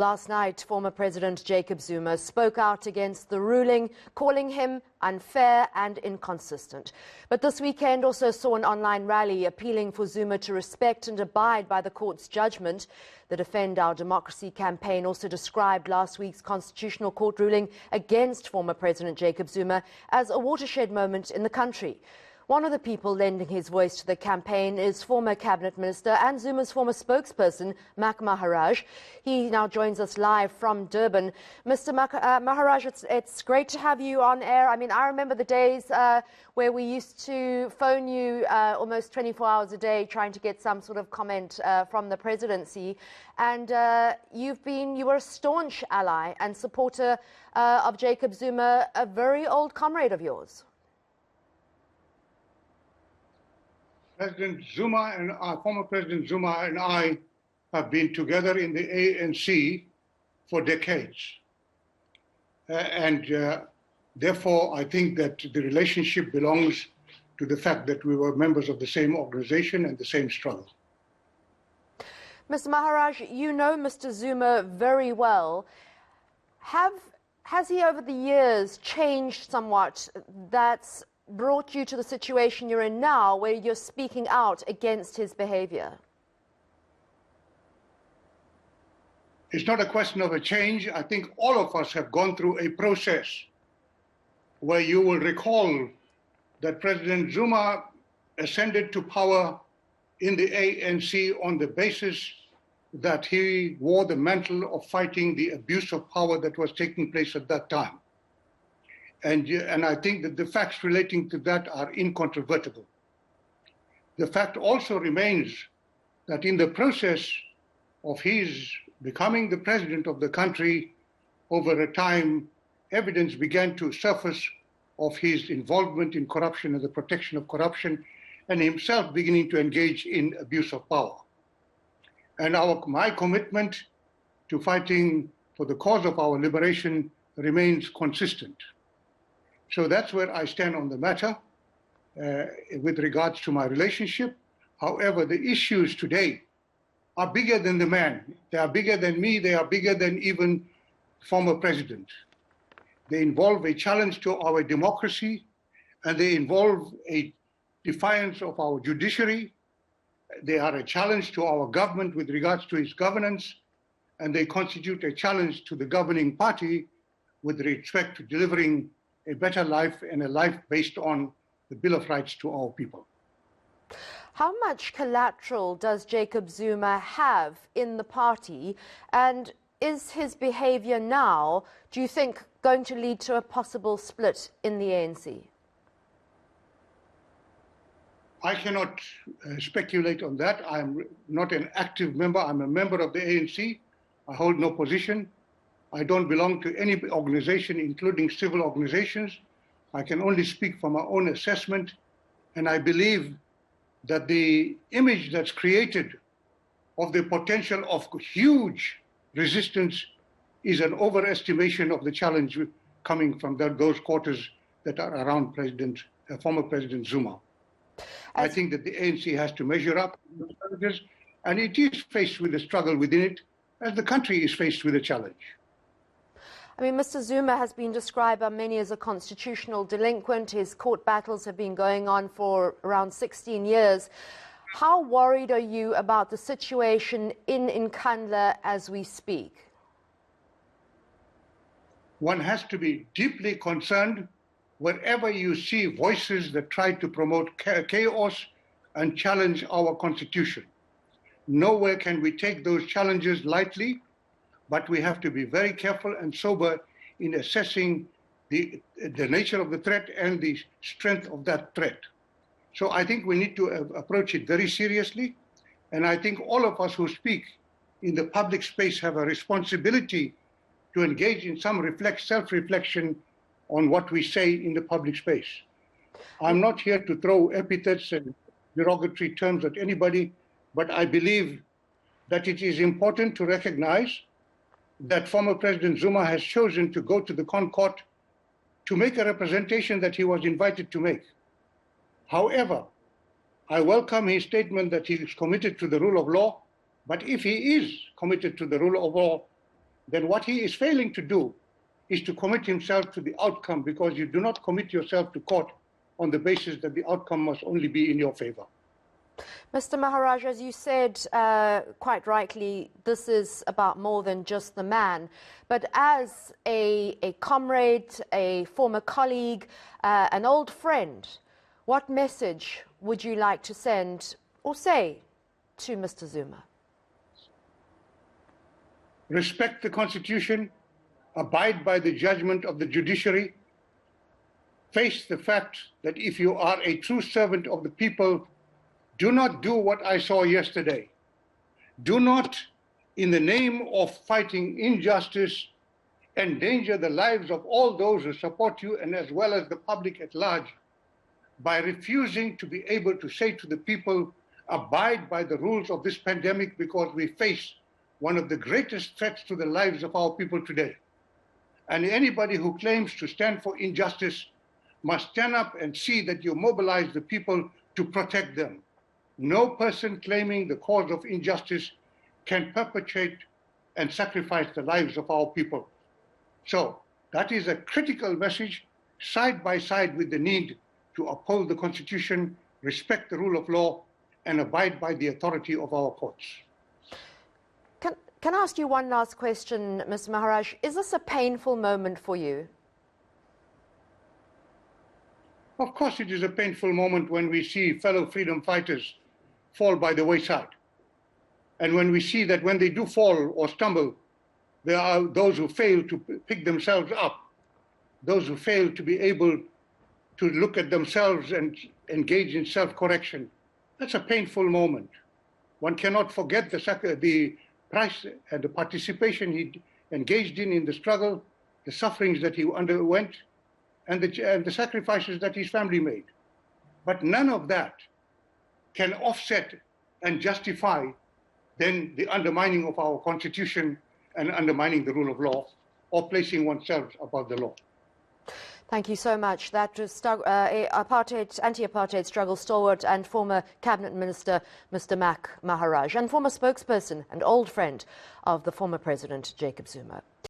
Last night, former President Jacob Zuma spoke out against the ruling, calling him unfair and inconsistent. But this weekend also saw an online rally appealing for Zuma to respect and abide by the court's judgment. The Defend Our Democracy campaign also described last week's Constitutional Court ruling against former President Jacob Zuma as a watershed moment in the country. One of the people lending his voice to the campaign is former Cabinet Minister and Zuma's former spokesperson, Maharaj. He now joins us live from Durban. Mr. Maharaj, it's great to have you on air. I mean, I remember the days where we used to phone you almost 24 hours a day trying to get some sort of comment from the presidency. And you were a staunch ally and supporter of Jacob Zuma, a very old comrade of yours. President Zuma and former President Zuma and I have been together in the ANC for decades. Therefore, I think that the relationship belongs to the fact that we were members of the same organization and the same struggle. Mr. Maharaj, you know Mr. Zuma very well. Has he over the years changed somewhat that's brought you to the situation you're in now, where you're speaking out against his behavior? It's not a question of a change. I think all of us have gone through a process where you will recall that President Zuma ascended to power in the ANC on the basis that he wore the mantle of fighting the abuse of power that was taking place at that time. And I think that the facts relating to that are incontrovertible. The fact also remains that in the process of his becoming the president of the country, over a time, evidence began to surface of his involvement in corruption and the protection of corruption, and himself beginning to engage in abuse of power. And my commitment to fighting for the cause of our liberation remains consistent. So that's where I stand on the matter with regards to my relationship. However, the issues today are bigger than the man. They are bigger than me. They are bigger than even former president. They involve a challenge to our democracy, and they involve a defiance of our judiciary. They are a challenge to our government with regards to its governance, and they constitute a challenge to the governing party with respect to delivering a better life and a life based on the Bill of Rights to our people. How much collateral does Jacob Zuma have in the party, and is his behavior now, do you think, going to lead to a possible split in the ANC? I cannot speculate on that. I'm not an active member. I'm a member of the ANC. I hold no position. I don't belong to any organization, including civil organizations. I can only speak from my own assessment. And I believe that the image that's created of the potential of huge resistance is an overestimation of the challenge coming from those quarters that are around former President Zuma. I think that the ANC has to measure up to the challenges, and it is faced with a struggle within it, as the country is faced with a challenge. I mean, Mr. Zuma has been described by many as a constitutional delinquent. His court battles have been going on for around 16 years. How worried are you about the situation in eNCA as we speak? One has to be deeply concerned wherever you see voices that try to promote chaos and challenge our constitution. Nowhere can we take those challenges lightly, but we have to be very careful and sober in assessing the nature of the threat and the strength of that threat. So I think we need to approach it very seriously, and I think all of us who speak in the public space have a responsibility to engage in some self-reflection on what we say in the public space. I'm not here to throw epithets and derogatory terms at anybody, but I believe that it is important to recognize that former President Zuma has chosen to go to the Concord to make a representation that he was invited to make. However, I welcome his statement that he is committed to the rule of law, but if he is committed to the rule of law, then what he is failing to do is to commit himself to the outcome, because you do not commit yourself to court on the basis that the outcome must only be in your favor. Mr. Maharaj, as you said quite rightly, this is about more than just the man. But as a comrade, a former colleague, an old friend, what message would you like to send or say to Mr. Zuma? Respect the Constitution, abide by the judgment of the judiciary, face the fact that if you are a true servant of the people, do not do what I saw yesterday. Do not, in the name of fighting injustice, endanger the lives of all those who support you, and as well as the public at large, by refusing to be able to say to the people, abide by the rules of this pandemic, because we face one of the greatest threats to the lives of our people today. And anybody who claims to stand for injustice must stand up and see that you mobilize the people to protect them. No person claiming the cause of injustice can perpetrate and sacrifice the lives of our people. So that is a critical message, side by side with the need to uphold the Constitution, respect the rule of law, and abide by the authority of our courts. Can I ask you one last question, Mr. Maharaj? Is this a painful moment for you? Of course it is a painful moment when we see fellow freedom fighters fall by the wayside. And when we see that when they do fall or stumble, there are those who fail to pick themselves up, those who fail to be able to look at themselves and engage in self-correction. That's a painful moment. One cannot forget the price and the participation he engaged in the struggle, the sufferings that he underwent, and the sacrifices that his family made. But none of that can offset and justify then the undermining of our Constitution and undermining the rule of law, or placing oneself above the law. Thank you so much. That was anti-apartheid struggle stalwart and former Cabinet Minister, Mr. Maharaj, and former spokesperson and old friend of the former President, Jacob Zuma.